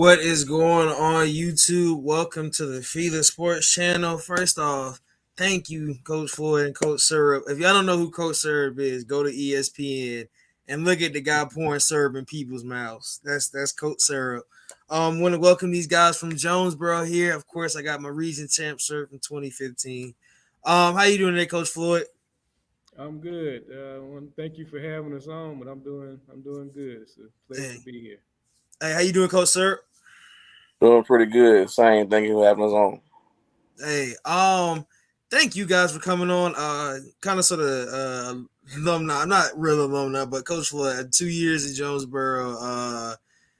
What is going on, YouTube? Welcome to the FILA Sports Channel. First off, thank you, Coach Floyd and Coach Syrup. If y'all don't know who Coach Syrup is, go to ESPN and look at the guy pouring syrup in people's mouths. That's Coach Syrup. Want to welcome these guys from Jonesboro here. Of course, I got my region champ shirt from 2015. How you doing today, Coach Floyd? I'm good. I want to thank you for having us on, but I'm doing good. It's a pleasure to Hey, be here. hey, how you doing, Coach Syrup? Doing pretty good. Same. Thank you for having us on. Hey, thank you guys for coming on. Kind of sort of alumni. I'm not real alumni, but Coach Floyd had 2 years in Jonesboro.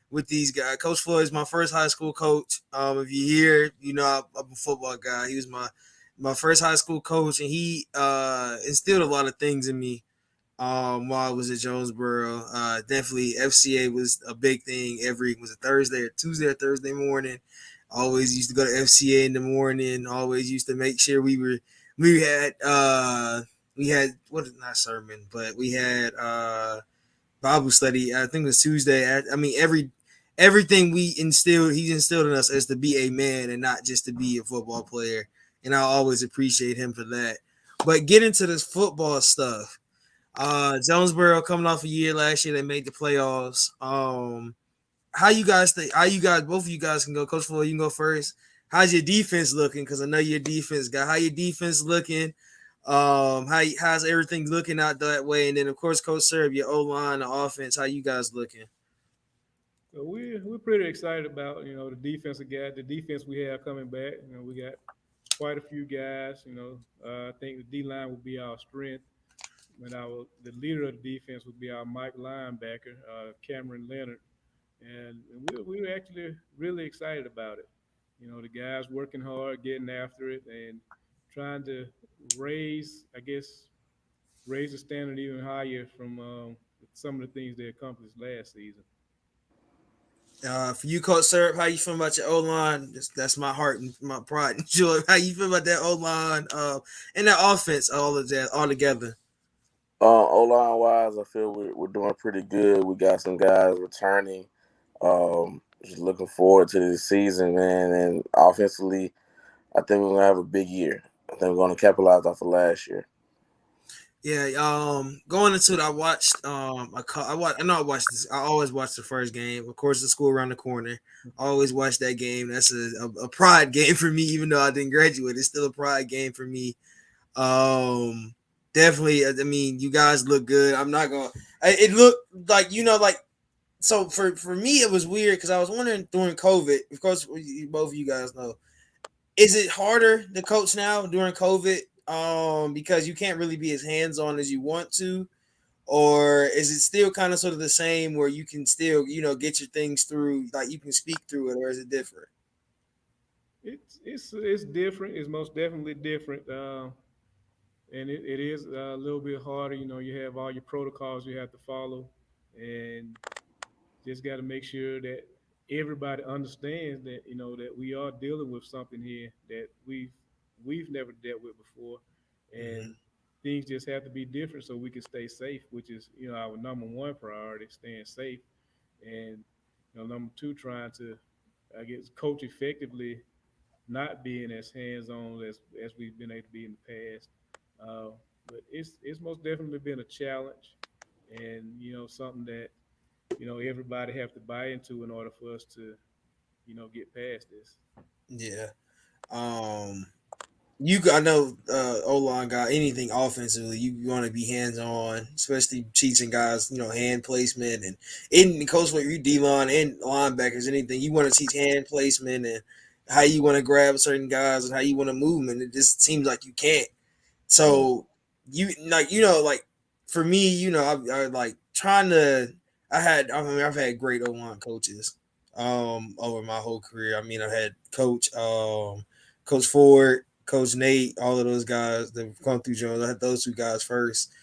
With these guys, Coach Floyd is my first high school coach. If you hear, I'm a football guy. He was my first high school coach, and he instilled a lot of things in me. While I was at Jonesboro, definitely FCA was a big thing. Every was a Thursday or Tuesday or Thursday morning. Always used to go to FCA in the morning. Always used to make sure we had what not sermon, but we had Bible study. I think it was Tuesday. I mean everything he instilled in us is to be a man and not just to be a football player. And I always appreciate him for that. But get into this football stuff. Jonesboro coming off a year last year, they made the playoffs. How you guys think? How you guys? Both of you guys can go. Coach Floyd, you can go first. How's your defense looking? Because I know your defense guy. How your defense looking? How's everything looking out that way? And then of course, Coach Serb, your O line, the offense. How you guys looking? So we're pretty excited about the defense we have coming back. We got quite a few guys. I think the D line will be our strength, but the leader of the defense will be our Mike linebacker, Cameron Leonard, and we're actually really excited about it. The guys working hard, getting after it, and trying to raise, I guess, raise the standard even higher from some of the things they accomplished last season. For you, Coach Serb, how you feel about your O line? That's my heart and my pride and joy. How you feel about that O line? And that offense, all of that, all together. O line wise, I feel we're doing pretty good. We got some guys returning. Just looking forward to this season, man. And offensively, I think we're gonna have a big year. I think we're gonna capitalize off of last year. Yeah, going into it, I watched I know I watched this. I always watch the first game. Of course, the school around the corner. I always watch that game. That's a pride game for me, even though I didn't graduate. It's still a pride game for me. Um, Definitely. I mean, you guys look good. I'm not gonna. It looked like like so for me it was weird because I was wondering during COVID. Of course, both of you guys know, is it harder to coach now during COVID? Because you can't really be as hands on as you want to, or is it still kind of sort of the same where you can still get your things through, like you can speak through it, or is it different? It's different. It's most definitely different, and it is a little bit harder. You have all your protocols you have to follow, and just got to make sure that everybody understands that that we are dealing with something here that we've never dealt with before, Mm-hmm. and things just have to be different so we can stay safe, which is our number one priority, staying safe, and number two, trying to I guess coach effectively, not being as hands on as we've been able to be in the past. Uh, but it's most definitely been a challenge, and something that everybody have to buy into in order for us to get past this. Yeah. Um. I know O line guy, anything offensively, you want to be hands on, especially teaching guys, hand placement and in coach with you D line and linebackers, anything you want to teach hand placement and how you want to grab certain guys and how you want to move them, and it just seems like you can't. So you like for me, I like trying to. I mean, I've had great O line coaches over my whole career. I mean, I've had Coach Ford, Coach Nate, all of those guys that have come through Jones. I had those two guys first,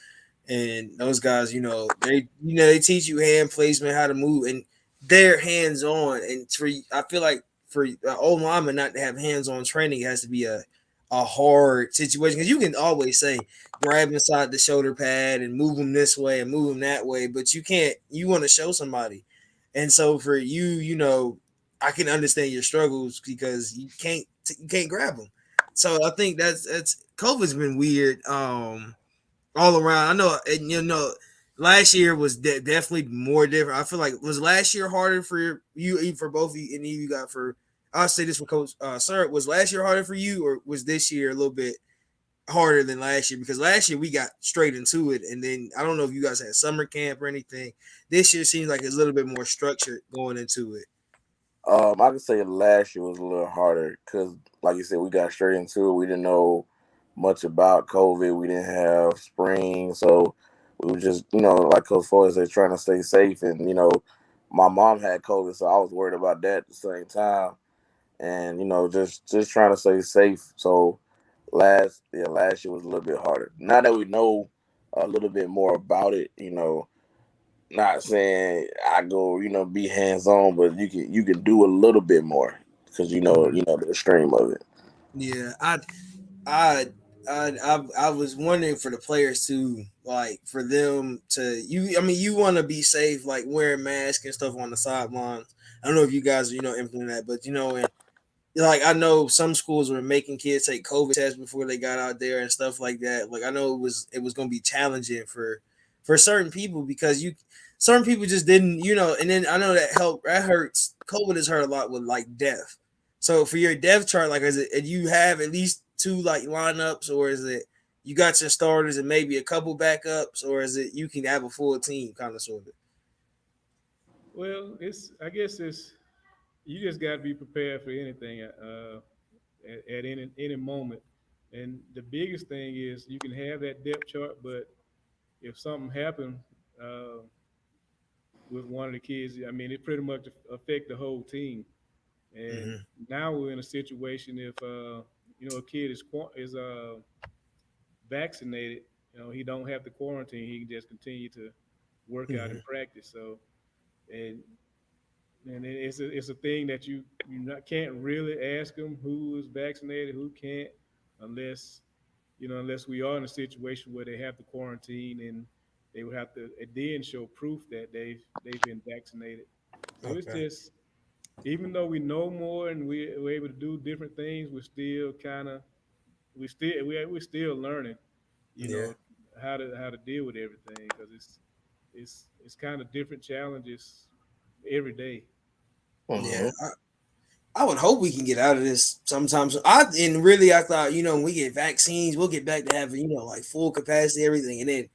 and those guys, they teach you hand placement, how to move, and they're hands on. And I feel like for old lineman not to have hands on training, it has to be a hard situation because you can always say grab inside the shoulder pad and move them this way and move them that way, but you can't. You want to show somebody, and so for you, I can understand your struggles because you can't grab them. So I think that's COVID's been weird all around. I know, and last year was definitely more different. I feel like was last year harder for you, for both of you, and you got for. I'll say this for Coach Sir. Was last year harder for you, or was this year a little bit harder than last year? Because last year we got straight into it, and then I don't know if you guys had summer camp or anything. This year seems like it's a little bit more structured going into it. I can say last year was a little harder because, like you said, we got straight into it. We didn't know much about COVID. We didn't have spring, so we were just, like Coach Floyd said, trying to stay safe. And my mom had COVID, so I was worried about that at the same time. And just trying to stay safe. So last year was a little bit harder. Now that we know a little bit more about it, not saying I go, be hands on, but you can do a little bit more because the extreme of it. Yeah, I I was wondering for the players too, like for them to you. I mean, you want to be safe, like wearing masks and stuff on the sidelines. I don't know if you guys implement that, but and like I know some schools were making kids take COVID tests before they got out there and stuff like that. Like I know it was going to be challenging for certain people because you certain people just didn't and then I know that hurts. COVID has hurt a lot with like death. So for your depth chart, like is it you have at least two like lineups, or is it you got your starters and maybe a couple backups, or is it you can have a full team kind of sort of? Well, I guess it's you just got to be prepared for anything at any moment. And the biggest thing is you can have that depth chart, but if something happened uh, with one of the kids, I mean, it pretty much affect the whole team. And Mm-hmm. now we're in a situation if a kid is vaccinated, he don't have to quarantine. He can just continue to work out Mm-hmm. and practice. So and it's a thing that can't really ask them who is vaccinated, who can't, unless unless we are in a situation where they have to quarantine and they would have to then show proof that they've been vaccinated. So it's Okay. just even though we know more and we're able to do different things, we're still kind of we're still learning, you Yeah. know, how to deal with everything because it's kind of different challenges every day. Yeah. Hmm. I would hope we can get out of this sometimes. I thought when we get vaccines, we'll get back to having like full capacity everything, and then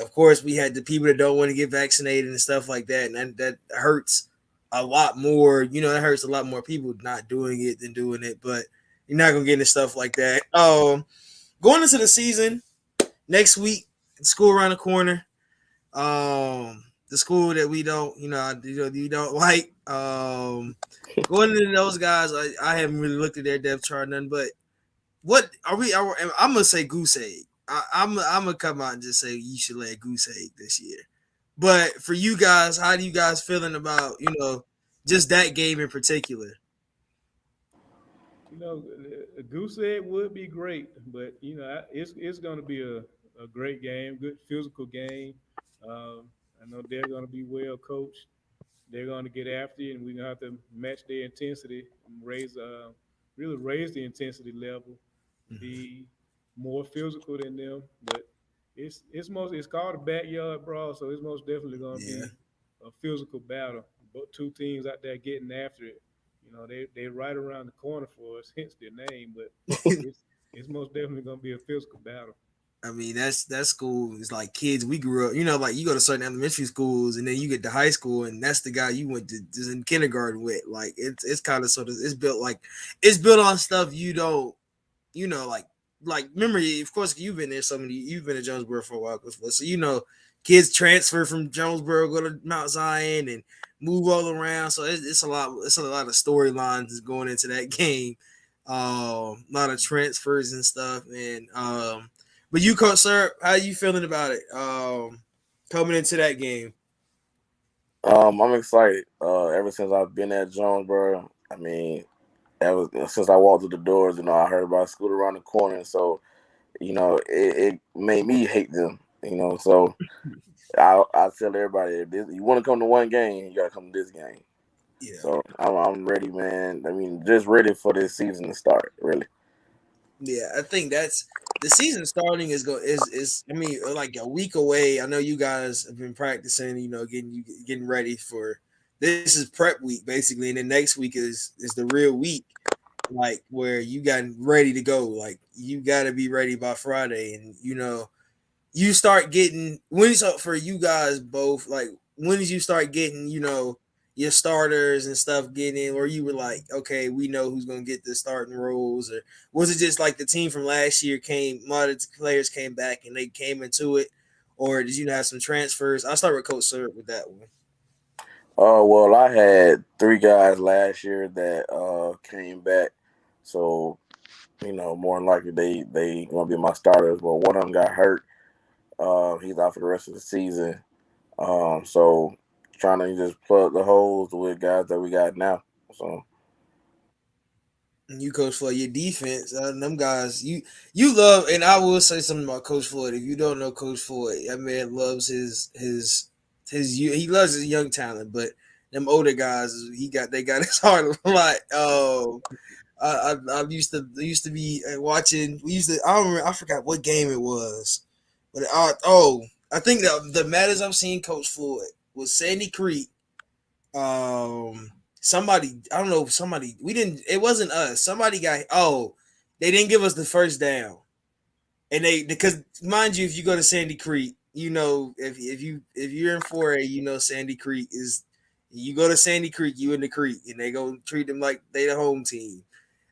of course we had the people that don't want to get vaccinated and stuff like that, and that hurts a lot more. That hurts a lot more people not doing it than doing it. But you're not gonna get into stuff like that. Going into the season next week, school around the corner. The school that we don't, you don't like. Going into those guys, I haven't really looked at their depth chart, none. But what are we? I'm gonna say goose egg. I'm gonna come out and just say you should lay a goose egg this year. But for you guys, how do you guys feeling about just that game in particular? A goose egg would be great, but it's going to be a great game, good physical game. I know they're going to be well coached. They're going to get after you, and we're going to have to match their intensity and really raise the intensity level, Mhm. be more physical than them. But it's called a backyard brawl, so it's most definitely going to Yeah. be a physical battle. But two teams out there getting after it. They're right around the corner for us, hence their name. But it's it's most definitely going to be a physical battle. I mean, that school is like kids we grew up. Like you go to certain elementary schools, and then you get to high school, and that's the guy you went to just in kindergarten with. Like it's kind of sort of it's built on stuff you don't like remember, of course you've been there you've been to Jonesboro for a while before, so kids transfer from Jonesboro, go to Mount Zion, and move all around. So it's a lot of storylines that's going into that game. A lot of transfers and stuff, and but you, Coach Sir, how you feeling about it? Coming into that game. I'm excited. Ever since I've been at Jonesboro, I mean, ever since I walked through the doors, I heard about school around the corner, so it made me hate them. So I tell everybody, if you want to come to one game, you got to come to this game. Yeah. So I'm ready, man. I mean, just ready for this season to start. Really. Yeah, I think that's the season starting is I mean like a week away. I know you guys have been practicing, getting ready for this is prep week basically, and then next week is the real week, like where you got ready to go. Like you got to be ready by Friday, and you start getting when so for you guys both like when did you start getting your starters and stuff getting in, or you were like, okay, we know who's gonna get the starting roles, or was it just like the team from last year came, a lot of the players came back and they came into it, or did you have some transfers? I'll start with Coach Sir with that one. Well, I had three guys last year that came back, so more than likely they gonna be my starters. But one of them got hurt. He's out for the rest of the season. So trying to just plug the holes with guys that we got now. So And you coach for your defense, them guys. You love, and I will say something about Coach Floyd. If you don't know Coach Floyd, that man loves he loves his young talent, but them older guys, they got his heart a lot. I used to be watching. We used to. I don't remember. I forgot what game it was, but I think the matters I've seen Coach Floyd was Sandy Creek, somebody, I don't know, somebody, we didn't, it wasn't us, somebody got, they didn't give us the first down, and they, because mind you, if you go to Sandy Creek, if you're in 4A, Sandy Creek is, you go to Sandy Creek, you in the creek, and they go treat them like they the home team.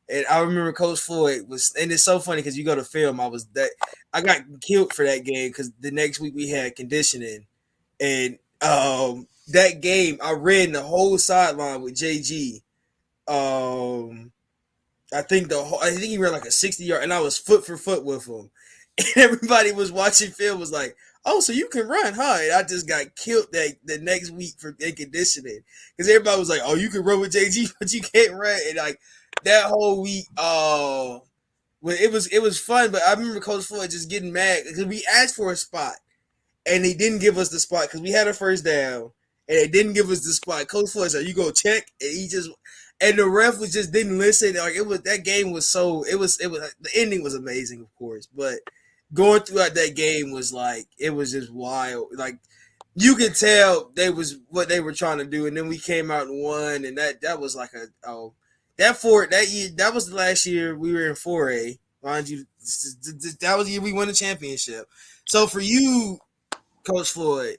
And I remember Coach Floyd was, and it's so funny because you go to film, I got killed for that game because the next week we had conditioning, and that game I ran the whole sideline with JG. Um, I think he ran like a 60 yard, and I was foot for foot with him. And everybody was watching film was like, "Oh, so you can run, huh?" And I just got killed that the next week for in conditioning because everybody was like, "Oh, you can run with JG, but you can't run." And like that whole week, well, it was fun. But I remember Coach Floyd just getting mad because we asked for a spot and they didn't give us the spot because we had a first down, and they didn't give us the spot. Coach Floyd said, "You go check," and he just, and the ref was just didn't listen. Like it was, that game was so, it was the ending was amazing, of course, but going throughout that game was like, it was just wild. Like you could tell they was what they were trying to do, and then we came out and won, and that was like that year, that was the last year we were in 4A. Mind you, that was the year we won the championship. So for you, Coach Floyd,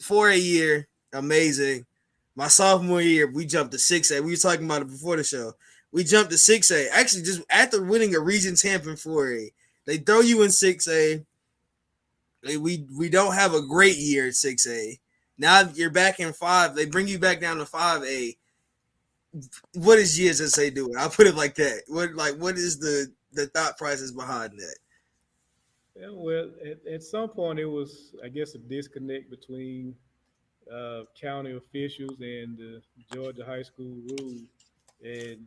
for a year, amazing. My sophomore year, we jumped to 6A. We were talking about it before the show. We jumped to 6A. Actually, just after winning a region champ in 4A, they throw you in 6A. We don't have a great year at 6A. Now you're back in 5. They bring you back down to 5A. What is GSSA doing? I'll put it like that. What is the thought process behind that? Yeah, well, at some point, it was, I guess, a disconnect between county officials and the Georgia high school rule, and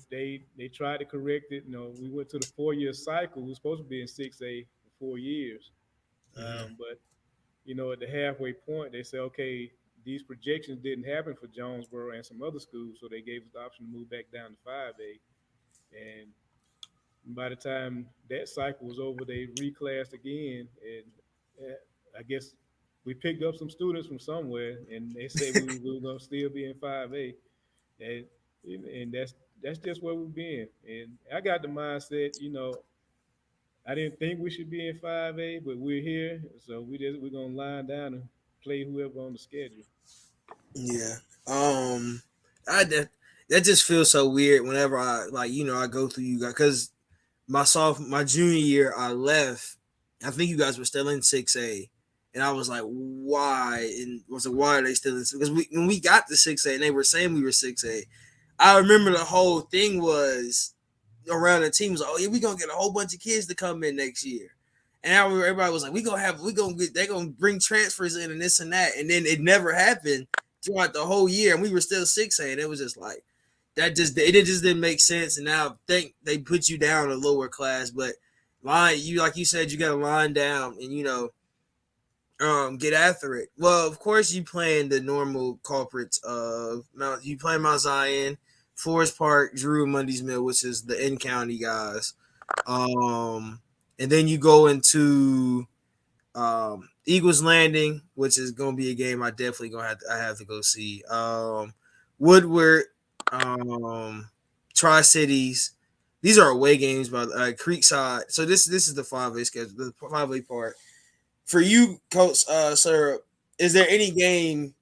they tried to correct it. We went to the 4 year cycle. We were supposed to be in 6A for 4 years, Mm-hmm. but at the halfway point, they said, okay, these projections didn't happen for Jonesboro and some other schools, so they gave us the option to move back down to 5A. And by the time that cycle was over, they reclassed again, and I guess we picked up some students from somewhere, and they said we were going to still be in 5A, and that's just where we've been. And I got the mindset, I didn't think we should be in 5A, but we're here, so we're gonna line down and play whoever on the schedule. Yeah. Um, I that just feels so weird whenever I like I go through you guys because my junior year I left. I think you guys were still in 6A, and I was like, why? And was like, why are they still in? Because when we got to 6A and they were saying we were 6A, I remember the whole thing was around the team was like, oh yeah, we gonna get a whole bunch of kids to come in next year. And I remember everybody was like, we gonna get, they gonna bring transfers in and this and that. And then it never happened throughout the whole year. And we were still 6A. And it was just like, it just didn't make sense. And now I think they put you down a lower class, but like you said, you got to line down and get after it. Well, of course, you playing the normal culprits of Mount. You playing Mount Zion, Forest Park, Drew, Mundy's Mill, which is the in county guys. Um, and then you go into Eagles Landing, which is gonna be a game I definitely I have to go see. Woodward, um, Tri Cities. These are away games by Creekside. So this is the 5A schedule, the 5A part for you, Coach Sir. Is there any game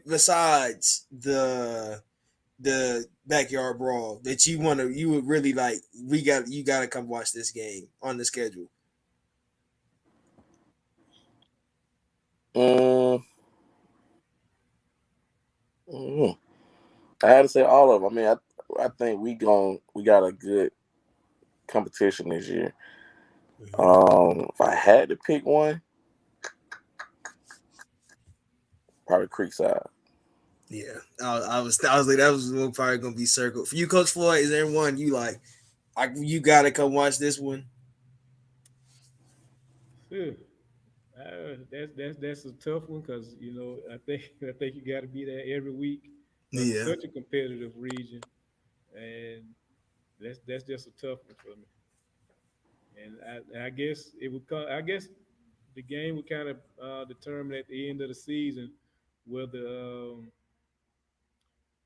besides the backyard brawl that you would really like? You got to come watch this game on the schedule. Mm, mm. I had to say all of them. I mean, I think we got a good competition this year. If I had to pick one, probably Creekside. Yeah, I was like that was probably gonna be circled for you, Coach Floyd. Is there one you like? You gotta come watch this one. Phew. That's a tough one because I think I think you got to be there every week because it's Yeah, such a competitive region, and that's just a tough one for me. And I guess it would come. I guess the game would kind of determine at the end of the season whether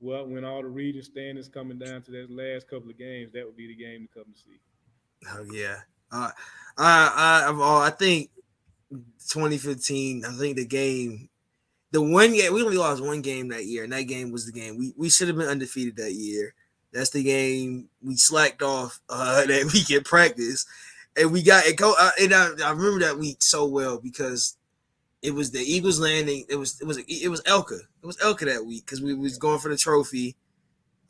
well, when all the region standings coming down to that last couple of games, that would be the game to come to see. oh yeah. Uh, I think 2015. I think the one game we only lost one game that year, and that game was the game we should have been undefeated that year. That's the game we slacked off that week in practice, and we got it. I remember that week so well because it was the Eagles landing. It was Elka. It was Elka that week because we was going for the trophy.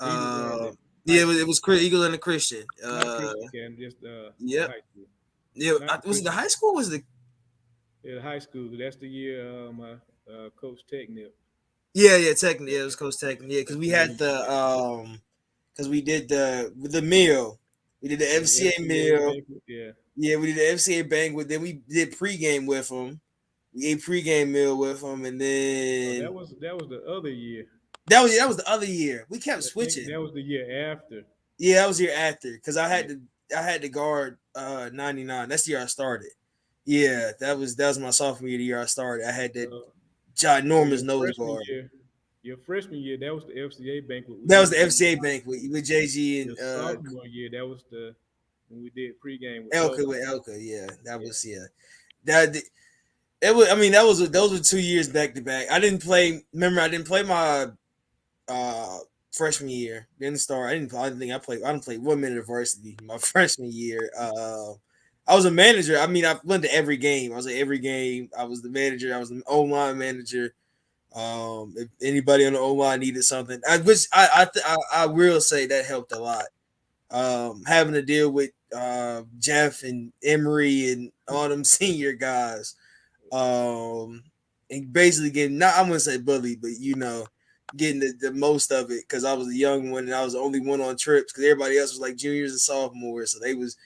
Eagles Uh, Landing yeah, High School, it was Eagles and the Christian. not Christian Academy, just the Yep. high school, Yeah, not the was it the Christian. high school? Was the Yeah, the high school. That's the year my coach Technip. yeah, technically Yeah, yeah, it was Coach Tech. Yeah, because that's we the year had he did the that. because we did the meal. We did the Yeah, the FCA FCA meal. banquet. Yeah. Yeah, we did the FCA banquet. Then we did pregame with them. We ate pregame meal with them, and Oh, then that was the other year. that was the other year. We kept I think switching. that was the year after. Yeah, that was year after because Yeah. I had to guard 99. That's the year I started. Yeah, that was my sophomore year. The year I started, I had that So so ginormous nose guard. your freshman year, that was the FCA banquet we That was did the with you. FCA banquet with JG Your and sophomore year, that was the when we did pregame with Elka Floyd. with Elka. Yeah, that Yeah. was that it was. I mean, that was those were 2 years back to back. I didn't play. Remember, I didn't play my uh freshman year. Didn't start. I didn't think I played. I didn't play 1 minute of varsity my freshman year. I was a manager. I mean, I went to every game. I was at every game. I was the manager. I was the O line manager. If anybody on the O line needed something, I will say that helped a lot. Having to deal with Jeff and Emery and all them senior guys, and basically getting not I'm gonna say bullied, but getting the most of it because I was a young one and I was the only one on trips because everybody else was like juniors and sophomores, so they was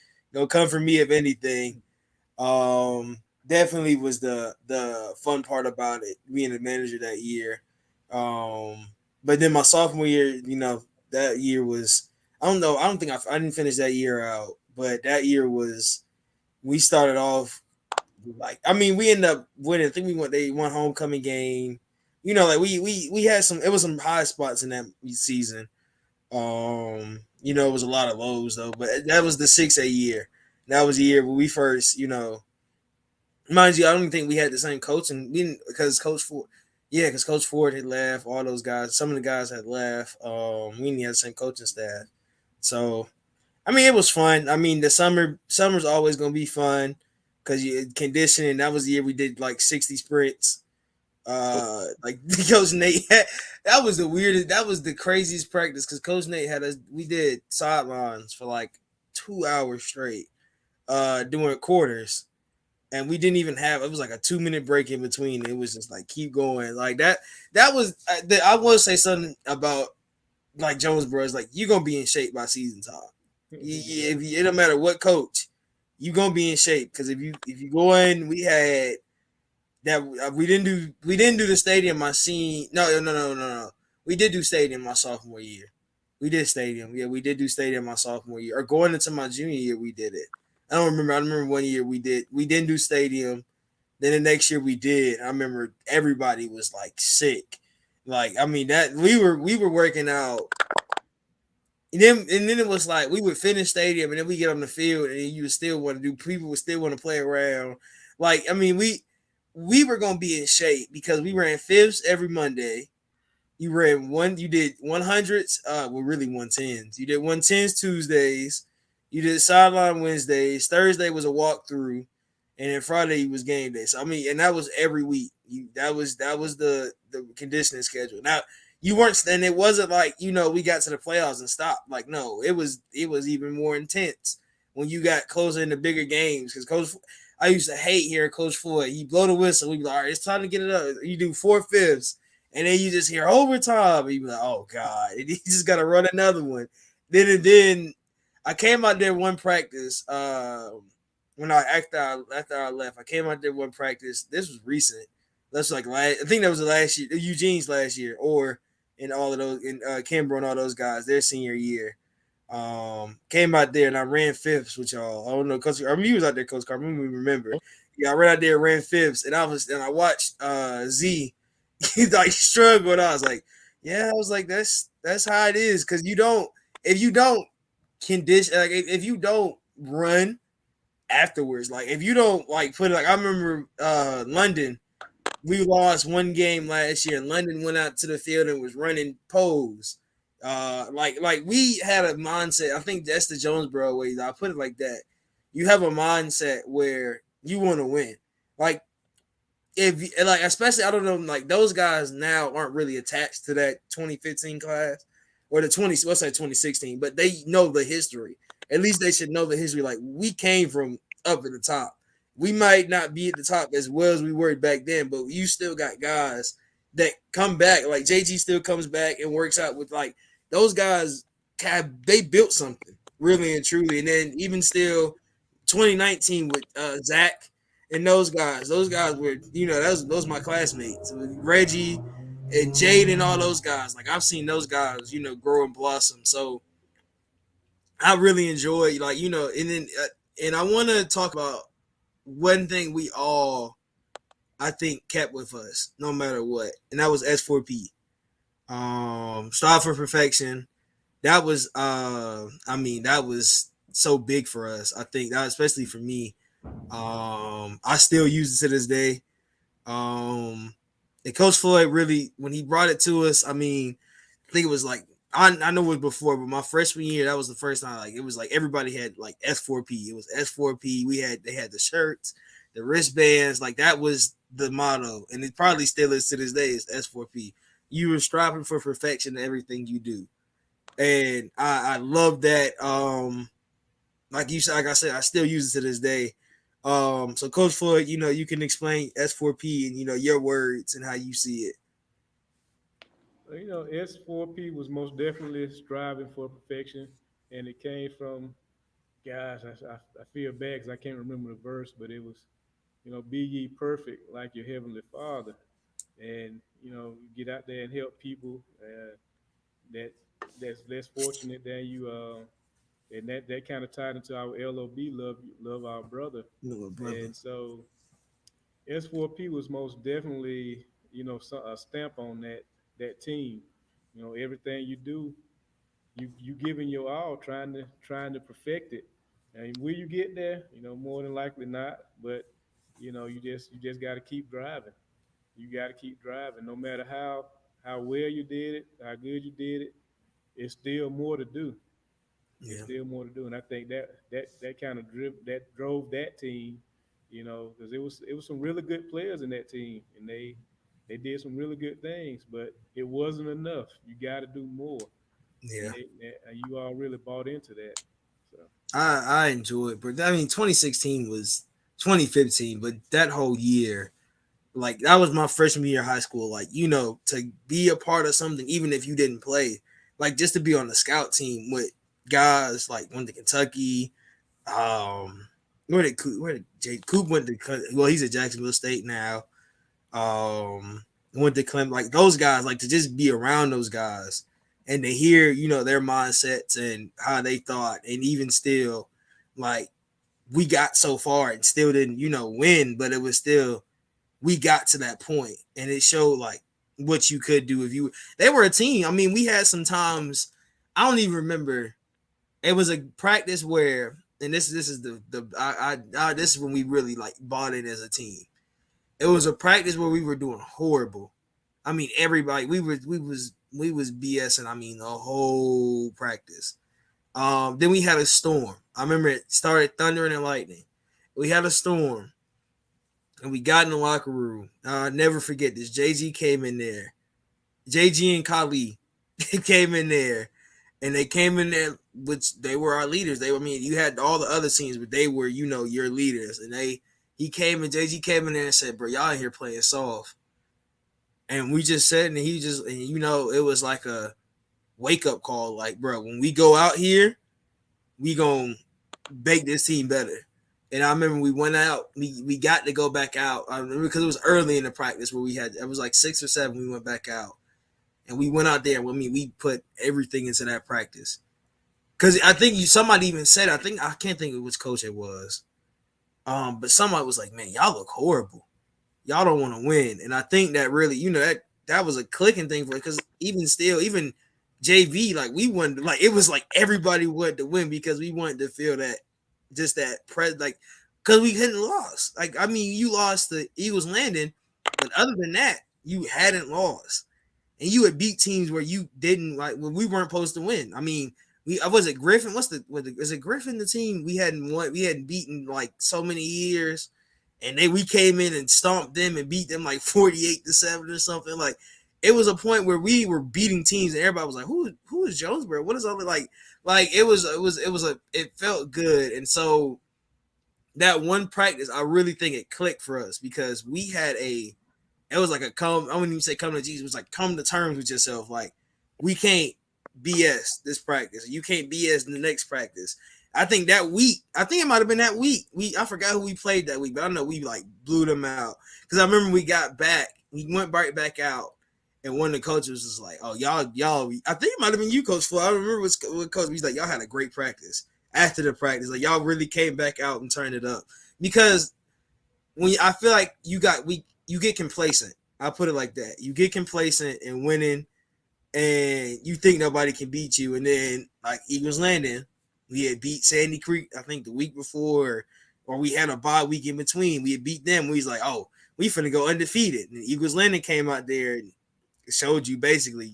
come for me if anything. Definitely was the fun part about it being the manager that year. Um, but then my sophomore year, that year was I don't know. I don't think I didn't finish that year out, but that year was we started off like I mean we ended up winning. I think they won homecoming game. Like we had some. It was some high spots in that season. It was a lot of lows though, but that was the 6A year. That was the year where we first, mind you, I don't even think we had the same coach, and we didn't because Coach Ford had left. All those guys, some of the guys had left. We didn't have the same coaching staff, so I mean, it was fun. I mean, the summer's always gonna be fun because you conditioning. That was the year we did like 60 sprints. Like Coach Nate, that was the weirdest. That was the craziest practice because Coach Nate had us. We did sidelines for like 2 hours straight, doing quarters, and we didn't even have. It was like a 2 minute break in between. It was just like keep going like that. That was. I want to say something about like Jonesboro. Is like you're gonna be in shape by season time. Yeah. It don't matter what coach, you gonna be in shape because if you go in, we had that we didn't do the stadium my senior. No. We did do stadium my sophomore year. We did stadium. Yeah, we did do stadium my sophomore year. Or going into my junior year, we did it. I don't remember. I remember one year we did. We didn't do stadium. Then the next year we did. I remember everybody was like sick. Like I mean that we were working out. And then it was like we would finish stadium and then we get on the field and you would still want to do. People would still want to play around. Like I mean we were gonna be in shape because we ran fifths every Monday. You ran one. You did 100s. Well, really 110s. You did 110s Tuesdays. You did sideline Wednesdays. Thursday was a walkthrough, and then Friday was game day. So I mean, and that was every week. That was the conditioning schedule. Now you weren't, and it wasn't like we got to the playoffs and stopped. Like no, it was even more intense when you got closer into bigger games because Coach. I used to hate hearing Coach Floyd. He blow the whistle. We be like, all right, it's time to get it up. You do four fifths and then you just hear overtime. And you be like, oh God. And you just gotta run another one. Then I came out there one practice. When I after I left, I came out there one practice. This was recent. That's like last. I think that was the last year, Eugene's last year, or in all of those in Canberra and all those guys, their senior year. Came out there and I ran fifths with y'all. I don't know, Coach. I mean, you was out there, Coach Carter. Remember? Yeah, I ran out there, ran fifths, and I watched Z he like struggled. I was like, yeah, I was like, that's how it is. Cause you don't if you don't condition like if you don't run afterwards, like if you don't like put it like I remember London, we lost one game last year and London went out to the field and was running pose. Like we had a mindset. I think that's the Jonesboro way. I put it like that. You have a mindset where you want to win. Like if like especially I don't know like those guys now aren't really attached to that 2015 class or the 20 let's say 2016, but they know the history. At least they should know the history. Like we came from up at the top. We might not be at the top as well as we were back then, but you still got guys that come back. Like JG still comes back and works out with like those guys. They built something really and truly, and then even still 2019 with Zach and those guys were, those my classmates. Reggie and Jade and all those guys. Like I've seen those guys, grow and blossom. So I really enjoy, like, and I want to talk about one thing we all, I think, kept with us no matter what, and that was S4P. Strive for perfection. That was, I mean, that was so big for us. I think that, especially for me, I still use it to this day. Um, and Coach Floyd really, when he brought it to us, I mean, I think it was like I know it was before, but my freshman year, that was the first time. Like it was like everybody had like S4P. It was S4P. They had the shirts, the wristbands. Like that was the motto, and it probably still is to this day. Is S4P. You were striving for perfection in everything you do, and I love that. Like you said, like I said, I still use it to this day. So Coach Floyd, you can explain S4P and your words and how you see it. S4P was most definitely striving for perfection, and it came from guys. I feel bad because I can't remember the verse, but it was, be ye perfect like your heavenly Father, and get out there and help people that that's less fortunate than you. And that kind of tied into our LOB, love our brother, Little brother. and so S4P was most definitely, a stamp on that team. Everything you do, you giving your all, trying to perfect it. And will you get there? More than likely not. But you just got to keep driving. You got to keep driving, no matter how well you did it, how good you did it. It's still more to do. It's Yeah, still more to do, and I think that kind of drove that team, because it was some really good players in that team, and they did some really good things, but it wasn't enough. You got to do more, and yeah. you all really bought into that. So I enjoy it, but I mean, 2016 was 2015, but that whole year, like that was my freshman year of high school. Like to be a part of something, even if you didn't play, like just to be on the scout team with guys like went to Kentucky. Where did Coop went to? Well, he's at Jacksonville State now. um, went to Clemson, like those guys, like to just be around those guys and to hear, their mindsets and how they thought, and even still, like we got so far and still didn't, win, but it was still we got to that point, and it showed like what you could do if you. They were a team. I mean, we had some times. I don't even remember. It was a practice where, and this is this is when we really like bought it as a team. It was a practice where we were doing horrible. I mean, everybody we was BSing. I mean, the whole practice. Then we had a storm. I remember it started thundering and lightning. We had a storm, and we got in the locker room. I'll never forget this. JG came in there. JG and Kali came in there, and they came in there, which they were our leaders. They were, I mean, you had all the other scenes, but they were, your leaders. And he came and JG came in there and said, "Bro, y'all in here playing soft." And we just said, and he just, and it was like a wake up call. Like, bro, when we go out here, we gonna make this team better. And I remember we went out, we got to go back out. I remember because it was early in the practice where it was like 6 or 7. We went back out, and we went out there. I mean, we put everything into that practice. Because I think somebody even said, I can't think of which coach it was. But somebody was like, "Man, y'all look horrible. Y'all don't want to win." And I think that really, that was a clicking thing for it. Because even still, even JV, like we wanted, like it was like everybody wanted to win because we wanted to feel that, just that like, because we hadn't lost. Like, I mean, you lost the Eagles Landing, but other than that, you hadn't lost, and you had beat teams where you didn't, like, when we weren't supposed to win. I mean, was it Griffin? Is it Griffin, the team we hadn't won? We hadn't beaten like so many years, and we came in and stomped them and beat them like 48-7 or something. Like, it was a point where we were beating teams and everybody was like, who is Jonesboro? What is all the like it felt good. And so that one practice, I really think it clicked for us because we had it was like I wouldn't even say come to Jesus, it was like come to terms with yourself. Like, we can't BS this practice. You can't BS in the next practice. I think it might have been that week. I forgot who we played that week, but I know we like blew them out. Because I remember we got back, we went right back out, and one of the coaches was like, "Oh, y'all." I think it might have been you, Coach Floyd. I remember what coach. He's like, "Y'all had a great practice." After the practice, like y'all really came back out and turned it up. Because I feel like you get complacent. I put it like that. You get complacent in winning, and you think nobody can beat you. And then like Eagles Landing, we had beat Sandy Creek, I think the week before, or we had a bye week in between. We had beat them. We was like, "Oh, we finna go undefeated." And Eagles Landing came out there and showed you basically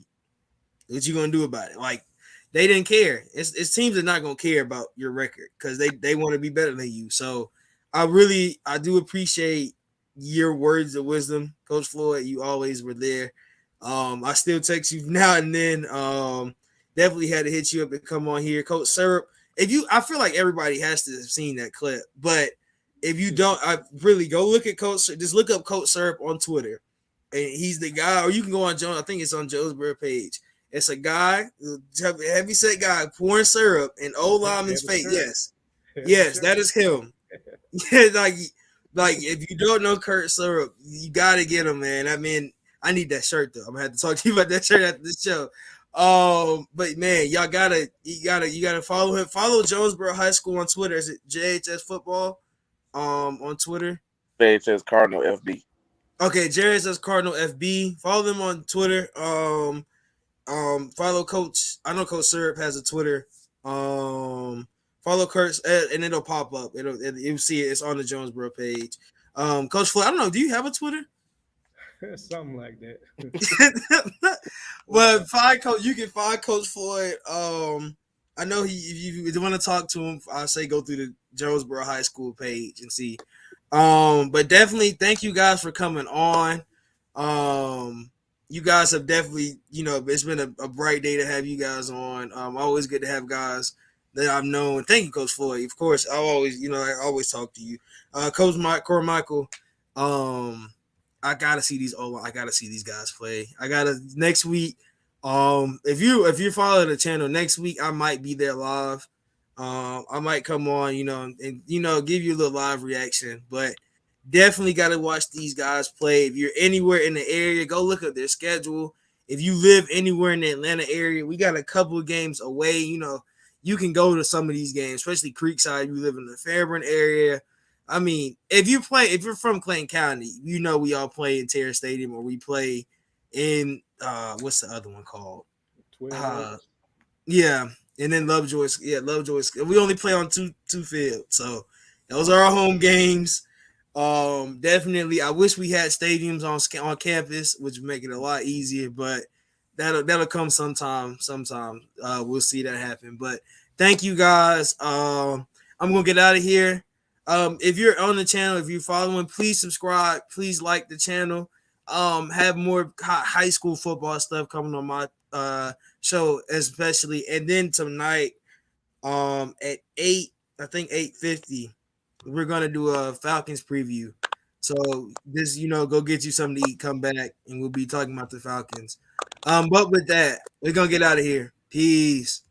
what you gonna do about it. Like, they didn't care. It's teams that are not gonna care about your record because they want to be better than you. So I do appreciate your words of wisdom, Coach Floyd. You always were there. I still text you now and then. Definitely had to hit you up and come on here, Coach Syrup. I feel like everybody has to have seen that clip, but if you don't, I really go look at Coach. Just look up Coach Syrup on Twitter, and he's the guy. Or you can go on Jones. I think it's on Jonesboro page. It's a guy, heavy set guy, pouring syrup in old lineman's face. Yes, yes, that is him. Yeah, like if you don't know Kurt Syrup, you gotta get him, man. I mean, I need that shirt though. I'm gonna have to talk to you about that shirt after this show. But man, you gotta follow him. Follow Jonesboro High School on Twitter. Is it JHS Football? On Twitter. JHS Cardinal FB. Okay, JHS Cardinal FB. Follow them on Twitter. Follow Coach. I know Coach Syrup has a Twitter. Follow Kurt, and it'll pop up. You'll see it. It's on the Jonesboro page. Coach Floyd, I don't know. Do you have a Twitter? Something like that. Well, you can find Coach Floyd. I know if you want to talk to him, I say go through the Jonesboro High School page and see. But definitely thank you guys for coming on. You guys have definitely, it's been a bright day to have you guys on. Always good to have guys that I've known. Thank you, Coach Floyd. Of course, I always talk to you. Coach Carmichael, I gotta see I gotta see these guys play. I gotta next week. If you follow the channel next week, I might be there live. I might come on, and give you a little live reaction. But Definitely got to watch these guys play. If you're anywhere in the area, go look at their schedule. If you live anywhere in the Atlanta area, we got a couple of games away. You can go to some of these games, especially Creekside. You live in the Fairburn area. I mean, if you're from Clayton County, we all play in Terrace Stadium, or we play in what's the other one called? 12 Uh, Oaks. yeah, and then Lovejoy. Yeah, Lovejoy. We only play on two fields, so those are Okay. our home games. Definitely, I wish we had stadiums on campus, which would make it a lot easier. But that'll come sometime. Sometime, we'll see that happen. But thank you guys. I'm gonna get out of here. If you're on the channel, if you're following, please subscribe. Please like the channel. Have more high school football stuff coming on my show, especially, and then tonight, at 8, I think 8:50, we're gonna do a Falcons preview. So this, go get you something to eat, come back, and we'll be talking about the Falcons. But with that, we're gonna get out of here. Peace.